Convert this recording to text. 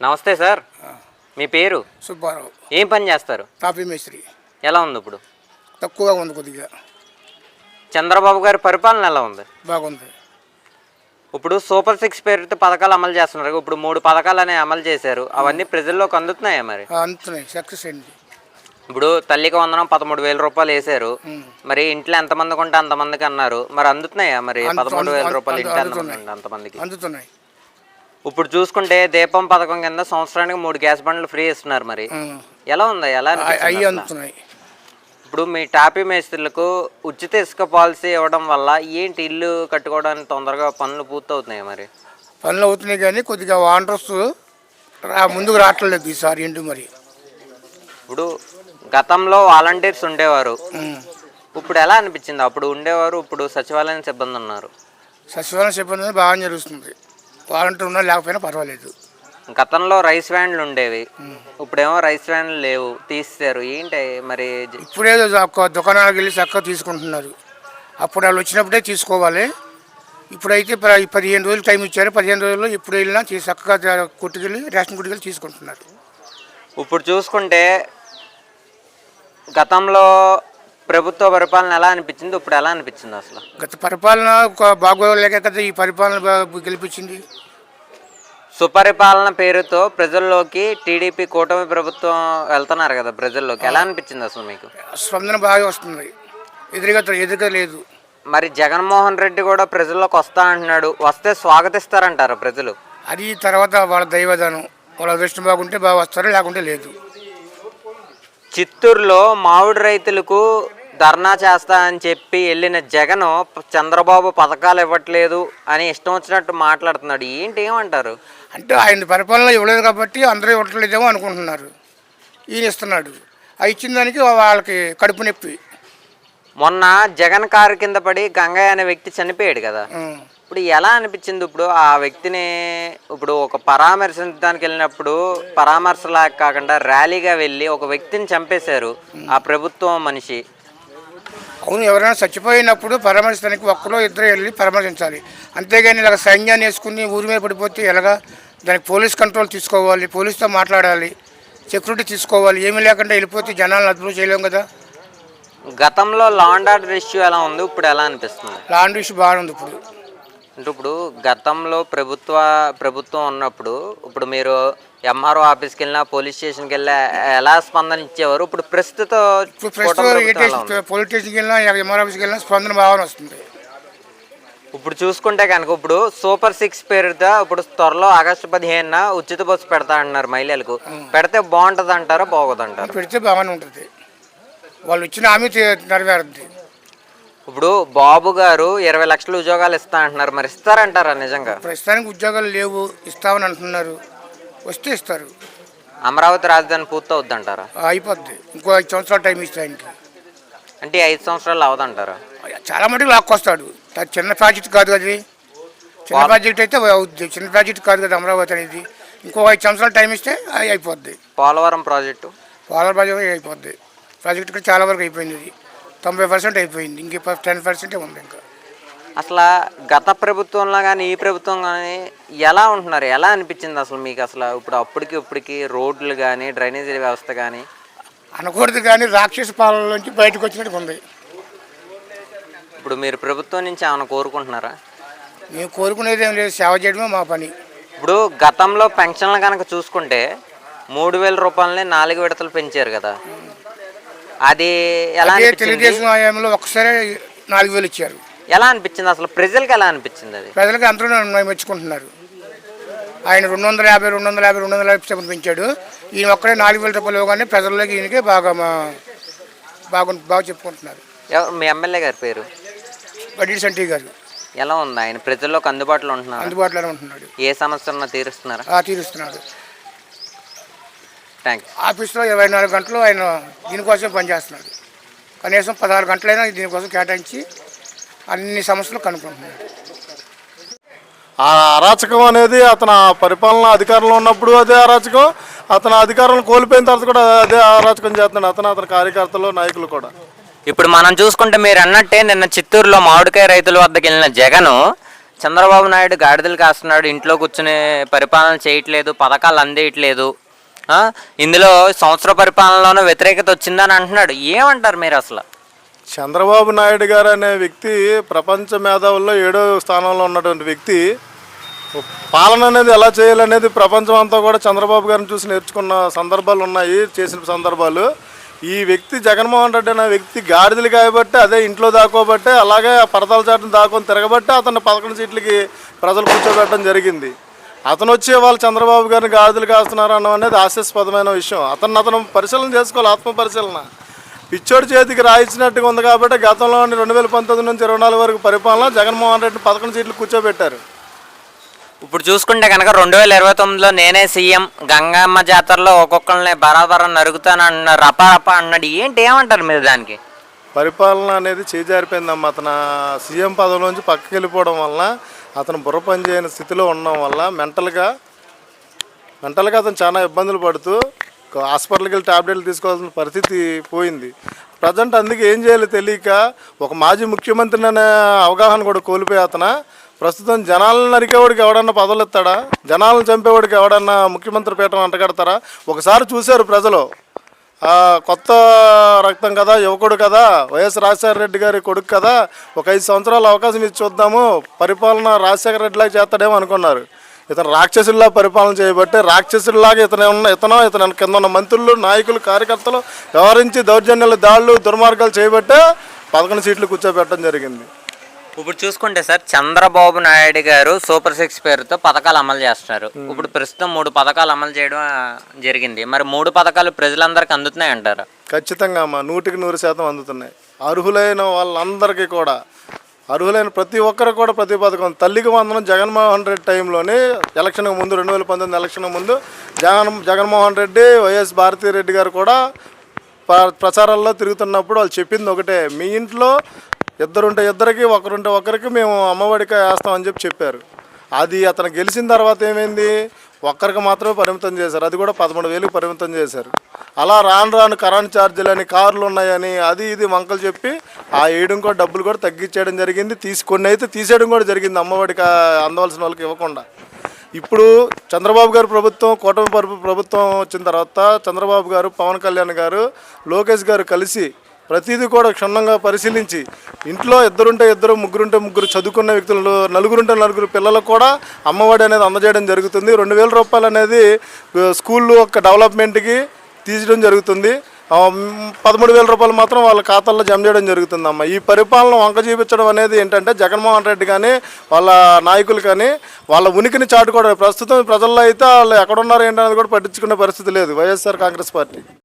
నమస్తే సార్, మీ పేరు? సుబ్బారావు. ఏం పని చేస్తారు? టాపీ మేస్త్రి. ఎలా ఉంది ఇప్పుడు? తక్కువగా ఉంది కొద్దిగా. చంద్రబాబు గారి పరిపాలన ఎలా ఉంది? బాగుంది. ఇప్పుడు సూపర్ 6 పేరుతో పథకాలు అమలు చేస్తున్నారు. ఇప్పుడు 3 పథకాలు అనేవి అమలు చేశారు. అవన్నీ ప్రజల్లోకి అందుతున్నాయా మరి? అందుతున్నాయి, సక్సెస్ అయింది. ఇప్పుడు తల్లికి వందనం 13,000 రూపాయలు వేశారు. మరి ఇంట్లో ఎంతమందికి ఉంటే అంతమందికి అన్నారు. మరి అందుతున్నాయా మరి 13,000 రూపాయలు ఇంట్లో అంతమందికి? అందుతున్నాయి. ఇప్పుడు చూసుకుంటే దీపం పథకం కింద సంవత్సరానికి 3 గ్యాస్ బండ్లు ఫ్రీ ఇస్తున్నారు. మరి ఎలా ఉంది? ఎలా అందుతున్నాయి. ఇప్పుడు మీ టాపీ మేస్త్రులకు ఉచిత ఇసుక పాలసీ ఇవ్వడం వల్ల ఏంటి ఇల్లు కట్టుకోవడానికి తొందరగా పనులు పూర్తవుతున్నాయి? మరి పనులు అవుతున్నాయి కానీ కొద్దిగా వాండర్స్ ముందుకు రావట్లేదు ఈసారి. ఏంటి మరి? ఇప్పుడు గతంలో వాలంటీర్స్ ఉండేవారు, ఇప్పుడు ఎలా అనిపించింది? అప్పుడు ఉండేవారు, ఇప్పుడు సచివాలయం సిబ్బంది ఉన్నారు. సచివాలయం సిబ్బంది బాగా జరుగుతుంది. వాలంటీర్ ఉన్నా లేకపోయినా పర్వాలేదు. గతంలో రైస్ వ్యాన్లు ఉండేవి, ఇప్పుడేమో రైస్ వ్యాన్లు లేవు, తీస్తారు. ఏంటి మరి? ఇప్పుడేదో దుకాణాలకు వెళ్ళి చక్కగా తీసుకుంటున్నారు. అప్పుడు వాళ్ళు వచ్చినప్పుడే తీసుకోవాలి. ఇప్పుడైతే 15 రోజులు టైం ఇచ్చారు. 15 రోజుల్లో ఇప్పుడు వెళ్ళినా చక్కగా కొట్టుకెళ్ళి రేషన్ కొట్టుకెళ్ళి తీసుకుంటున్నారు. ఇప్పుడు చూసుకుంటే గతంలో ప్రభుత్వ పరిపాలన ఎలా అనిపించింది, ఇప్పుడు ఎలా అనిపించింది? అసలు గత పరిపాలన బాగోలేక కదా ఈ పరిపాలన గెలిపించింది. సుపరిపాలన పేరుతో ప్రజల్లోకి టీడీపీ కూటమి ప్రభుత్వం వెళ్తున్నారు కదా ప్రజల్లోకి, ఎలా అనిపించింది అసలు మీకు? స్పందన బాగా వస్తుంది, ఎదురుగా లేదు. మరి జగన్మోహన్ రెడ్డి కూడా ప్రజల్లోకి వస్తా అంటున్నాడు, వస్తే స్వాగతిస్తారంటారు ప్రజలు? అది తర్వాత వాళ్ళ దైవదానం, వాళ్ళ అదృష్టం బాగుంటే బాగా వస్తారు, లేకుంటే లేదు. చిత్తూరులో మామిడి రైతులకు ధర్నా చేస్తా అని చెప్పి వెళ్ళిన జగన్ చంద్రబాబు పథకాలు ఇవ్వట్లేదు అని ఇష్టం వచ్చినట్టు మాట్లాడుతున్నాడు. ఏంటి, ఏమంటారు? అంటే ఆయన పరిపాలన ఇవ్వలేదు కాబట్టి అందరూ ఇవ్వట్లేదేమో అనుకుంటున్నారు. ఈయన ఇస్తున్నాడు, ఆ ఇచ్చిన దానికి వాళ్ళకి కడుపు నొప్పి. మొన్న జగన్ కారు కింద పడి గంగయ్య అనే వ్యక్తి చనిపోయాడు కదా, ఇప్పుడు ఎలా అనిపించింది? ఇప్పుడు ఆ వ్యక్తిని ఇప్పుడు ఒక పరామర్శించడానికి వెళ్ళినప్పుడు పరామర్శలాగా కాకుండా ర్యాలీగా వెళ్ళి ఒక వ్యక్తిని చంపేశారు ఆ ప్రభుత్వం మనిషి. అవును, ఎవరైనా చచ్చిపోయినప్పుడు పరామర్శించడానికి ఒక్కరో ఇద్దరు వెళ్ళి పరామర్శించాలి. అంతేగాని ఇలాగ సైన్యాన్ని వేసుకుని ఊరి మీద పడిపోతే ఎలాగా? దానికి పోలీస్ కంట్రోల్ తీసుకోవాలి, పోలీసుతో మాట్లాడాలి, సెక్యూరిటీ తీసుకోవాలి. ఏమీ లేకుండా వెళ్ళిపోతే జనాలను అదుపు చేయలేము కదా. గతంలో లా అండ్ ఆర్డర్ ఇష్యూ ఎలా ఉంది, ఇప్పుడు ఎలా అనిపిస్తుంది? లా అండ్ ఇష్యూ బాగుంది ఇప్పుడు. అంటే ఇప్పుడు గతంలో ప్రభుత్వం ఉన్నప్పుడు ఇప్పుడు మీరు ఎంఆర్ఓ ఆఫీస్కి వెళ్ళినా పోలీస్ స్టేషన్కి వెళ్ళినా ఎలా స్పందన ఇచ్చేవారు? ఇప్పుడు ప్రస్తుతం పోలీస్ స్టేషన్కి వెళ్ళినా ఎంఆర్ఓ ఆఫీస్కి వెళ్ళినా స్పందన బాగా వస్తుంది. ఇప్పుడు చూసుకుంటే కనుక ఇప్పుడు సూపర్ 6 పేరుతో ఇప్పుడు త్వరలో ఆగస్టు 15న ఉచిత బస్సు పెడతా అంటున్నారు మహిళలకు. పెడితే బాగుంటుంది అంటారా, బాగోదు అంటారు? పెడితే బాగానే ఉంటుంది, వాళ్ళు ఇచ్చిన హామీ నెరవేరుద్ది. ఇప్పుడు బాబు గారు 20 లక్షల ఉద్యోగాలు ఇస్తా అంటున్నారు, మరి ఇస్తారంటారా నిజంగా? ప్రస్తుతానికి ఉద్యోగాలు లేవు, ఇస్తామని అంటున్నారు, వస్తే ఇస్తారు. అమరావతి రాజధాని పూర్తవుద్ది అంటారా? అయిపోద్ది, ఇంకో 5 సంవత్సరాలు టైం ఇస్తే ఆయనకి. అంటే 5 సంవత్సరాలు అవదంటారా? చాలా మటుకు లాక్కొస్తాడు. చిన్న ప్రాజెక్ట్ కాదు అది, చిన్న ప్రాజెక్ట్ అయితే అవుద్ది, చిన్న ప్రాజెక్ట్ కాదు కదా అమరావతి అనేది. ఇంకో 5 సంవత్సరాలు టైం ఇస్తే అయిపోద్ది. పోలవరం ప్రాజెక్టు అయిపోద్ది. ప్రాజెక్టు కూడా చాలా వరకు అయిపోయింది, ఇది 90% అయిపోయింది, ఇంక 10% ఉంది ఇంకా. అసలు గత ప్రభుత్వంలో కానీ ఈ ప్రభుత్వం కానీ ఎలా ఉంటున్నారు, ఎలా అనిపించింది అసలు మీకు? అసలు ఇప్పుడు ఇప్పటికి రోడ్లు కానీ డ్రైనేజీ వ్యవస్థ కానీ అనకూడదు కానీ రాక్షస పాలనలోంచి బయటకు వచ్చినట్టు ఉంది. ఇప్పుడు మీరు ప్రభుత్వం నుంచి ఏమైనా కోరుకుంటున్నారా? మేము కోరుకునేది ఏం లేదు, సేవ చేయడమే మా పని. ఇప్పుడు గతంలో పెన్షన్లు కనుక చూసుకుంటే 3,000 రూపాయలని 4 విడతలు పెంచారు కదా, అది ఎలా అనిపించింది? తెలుగుదేశం హయాంలో ఒక్కసారి 4,000 ఇచ్చారు. ఎలా అనిపించింది అసలు? ప్రజలకు ఎలా అనిపించింది? అది ప్రజలకు అందరూ మెచ్చుకుంటున్నారు. ఆయన 250 పెంచాడు, ఈయన ఒక్కడే 4,000 రూపాయలు ఇవ్వగానే ప్రజల్లోకి ఈయనకే బాగా చెప్పుకుంటున్నారు. మీ ఎమ్మెల్యే గారి పేరు? బడ్డీ సంటి గారు. ఎలా ఉంది ఆయన? ప్రజల్లోకి అందుబాటులోనే ఉంటున్నాడు. ఏ సమస్యలను తీరుస్తున్నారా? తీరుస్తున్నాడు. ఆఫీస్లో 24 గంటలు ఆయన దీనికోసం పనిచేస్తున్నాడు. కనీసం 16 గంటలైనా దీనికోసం కేటాయించి అన్ని సమస్యలు కనుక్కుంటున్నాడు. ఆ అరాచకం అనేది అతను పరిపాలన అధికారంలో ఉన్నప్పుడు అదే అరాచకం, అతను అధికారంలో కోల్పోయిన తర్వాత కూడా అదే అరాచకం చేస్తున్నాడు అతని కార్యకర్తలు, నాయకులు కూడా. ఇప్పుడు మనం చూసుకుంటే మీరు అన్నట్టే నిన్న చిత్తూరులో మామిడికాయ రైతుల వద్దకు వెళ్ళిన జగన్ చంద్రబాబు నాయుడు గాడిదలు కాస్తున్నాడు, ఇంట్లో కూర్చుని పరిపాలన చేయట్లేదు, పథకాలు అందేయట్లేదు, ఇందులో సంవత్సర పరిపాలనలోనే వ్యతిరేకత వచ్చిందని అంటున్నాడు. ఏమంటారు మీరు అసలు? చంద్రబాబు నాయుడు గారు అనే వ్యక్తి ప్రపంచ మేధావుల్లో 7వ స్థానంలో ఉన్నటువంటి వ్యక్తి. పాలన అనేది ఎలా చేయాలనేది ప్రపంచం అంతా కూడా చంద్రబాబు గారిని చూసి నేర్చుకున్న సందర్భాలు ఉన్నాయి, చేసిన సందర్భాలు. ఈ వ్యక్తి జగన్మోహన్ రెడ్డి అనే వ్యక్తి గాడిదలు కాయబట్టి, అదే ఇంట్లో దాక్కోబట్టే, అలాగే పరదాల చాటును దాక్కొని తిరగబట్టి అతను 11 సీట్లకి ప్రజలు కూర్చోబెట్టడం జరిగింది. అతను వచ్చే వాళ్ళు చంద్రబాబు గారిని గాడిదలు కాస్తున్నారు అన్నది అనేది హాస్యాస్పదమైన విషయం. అతను పరిశీలన చేసుకోవాలి, ఆత్మ పరిశీలన. పిచ్చోడి చేతికి రాయించినట్టుగా ఉంది కాబట్టి గతంలో 2019 నుంచి 24 వరకు పరిపాలన జగన్మోహన్ రెడ్డి 11 సీట్లు కూర్చోబెట్టారు. ఇప్పుడు చూసుకుంటే కనుక 2029లో నేనే సీఎం, గంగమ్మ జాతరలో ఒక్కొక్కరిని బరాబరా నరుగుతానన్న రప అన్నాడు. ఏమంటారు మీరు దానికి? పరిపాలన అనేది చేజారిపోయిందమ్మా. అతను సీఎం పదవిలోంచి పక్కకి వెళ్ళిపోవడం వల్ల, అతను బుర్ర పని చేయని స్థితిలో ఉండడం వల్ల మెంటల్గా అతను చాలా ఇబ్బందులు పడుతూ హాస్పిటల్కి వెళ్ళి టాబ్లెట్లు తీసుకోవాల్సిన పరిస్థితి పోయింది. ప్రజెంట్ అందుకే ఏం చేయాలో తెలియక ఒక మాజీ ముఖ్యమంత్రిని అనే అవగాహన కూడా కోల్పోయి అతను ప్రస్తుతం జనాలను నరికేవాడికి ఎవడన్నా పదవులు ఇస్తాడా? జనాలను చంపేవాడికి ఎవడన్నా ముఖ్యమంత్రి పీఠం అంటగడతారా? ఒకసారి చూశారు ప్రజలు, కొత్త రక్తం కదా, యువకుడు కదా, వైఎస్ రాజశేఖర రెడ్డి గారి కొడుకు కదా, ఒక 5 సంవత్సరాలు అవకాశం ఇచ్చి చూద్దాము, పరిపాలన రాజశేఖర రెడ్డిలాగా చేస్తాడేమో అనుకున్నారు. ఇతను రాక్షసుల్లా పరిపాలన చేయబట్టే రాక్షసుల్లాగా ఇతను కింద ఉన్న మంత్రులు, నాయకులు, కార్యకర్తలు వ్యవహరించి దౌర్జన్యాలు, దాడులు, దుర్మార్గాలు చేయబట్టే 11 సీట్లు కూర్చోబెట్టడం జరిగింది. ఇప్పుడు చూసుకుంటే సార్, చంద్రబాబు నాయుడు గారు సూపర్ 6 పేరుతో పథకాలు అమలు చేస్తున్నారు. ఇప్పుడు ప్రస్తుతం 3 పథకాలు అమలు చేయడం జరిగింది. మరి 3 పథకాలు ప్రజలందరికీ అందుతున్నాయి అంటారా? ఖచ్చితంగా అమ్మా, 100% అందుతున్నాయి. అర్హులైన వాళ్ళందరికీ కూడా, అర్హులైన ప్రతి ఒక్కరు కూడా ప్రతి పథకం. తల్లికి వందనం జగన్మోహన్ రెడ్డి టైంలోనే ఎలక్షన్కి ముందు, 2019 ఎలక్షన్ ముందు జగన్మోహన్ రెడ్డి, వైఎస్ భారతీ రెడ్డి గారు కూడా ప్రచారాల్లో తిరుగుతున్నప్పుడు వాళ్ళు చెప్పింది ఒకటే, మీ ఇంట్లో ఇద్దరుంటే ఇద్దరికి, ఒకరుంటే ఒకరికి మేము అమ్మఒడికి వేస్తామని చెప్పారు. అది అతను గెలిచిన తర్వాత ఏమైంది, ఒక్కరికి మాత్రమే పరిమితం చేశారు. అది కూడా 13,000కి పరిమితం చేశారు. అలా రాను కరెంట్ ఛార్జీలని, కార్లు ఉన్నాయని, అది ఇది వంకలు చెప్పి ఆ వేయడం కూడా, డబ్బులు కూడా తగ్గించేయడం జరిగింది. కొన్ని అయితే తీసేయడం కూడా జరిగింది, అమ్మఒడికి అందవలసిన వాళ్ళకి ఇవ్వకుండా. ఇప్పుడు చంద్రబాబు గారు ప్రభుత్వం, కూటమి ప్రభుత్వం వచ్చిన తర్వాత చంద్రబాబు గారు, పవన్ కళ్యాణ్ గారు, లోకేష్ గారు కలిసి ప్రతిదీ కూడా క్షుణ్ణంగా పరిశీలించి, ఇంట్లో ఇద్దరుంటే ఇద్దరు, ముగ్గురుంటే ముగ్గురు చదువుకున్న వ్యక్తులు, నలుగురుంటే నలుగురు పిల్లలకు కూడా అమ్మఒడి అనేది అందజేయడం జరుగుతుంది. 2,000 రూపాయలు అనేది స్కూళ్ళు యొక్క డెవలప్మెంట్కి తీయడం జరుగుతుంది. 13,000 రూపాయలు మాత్రం వాళ్ళ ఖాతాల్లో జమ చేయడం జరుగుతుందమ్మా. ఈ పరిపాలన వంక చూపించడం అనేది ఏంటంటే జగన్మోహన్ రెడ్డి కానీ, వాళ్ళ నాయకులు కానీ వాళ్ళ ఉనికిని చాటుకోవడం. ప్రస్తుతం ప్రజల్లో అయితే వాళ్ళు ఎక్కడున్నారు ఏంటనేది కూడా పట్టించుకునే పరిస్థితి లేదు వైఎస్ఆర్ కాంగ్రెస్ పార్టీ.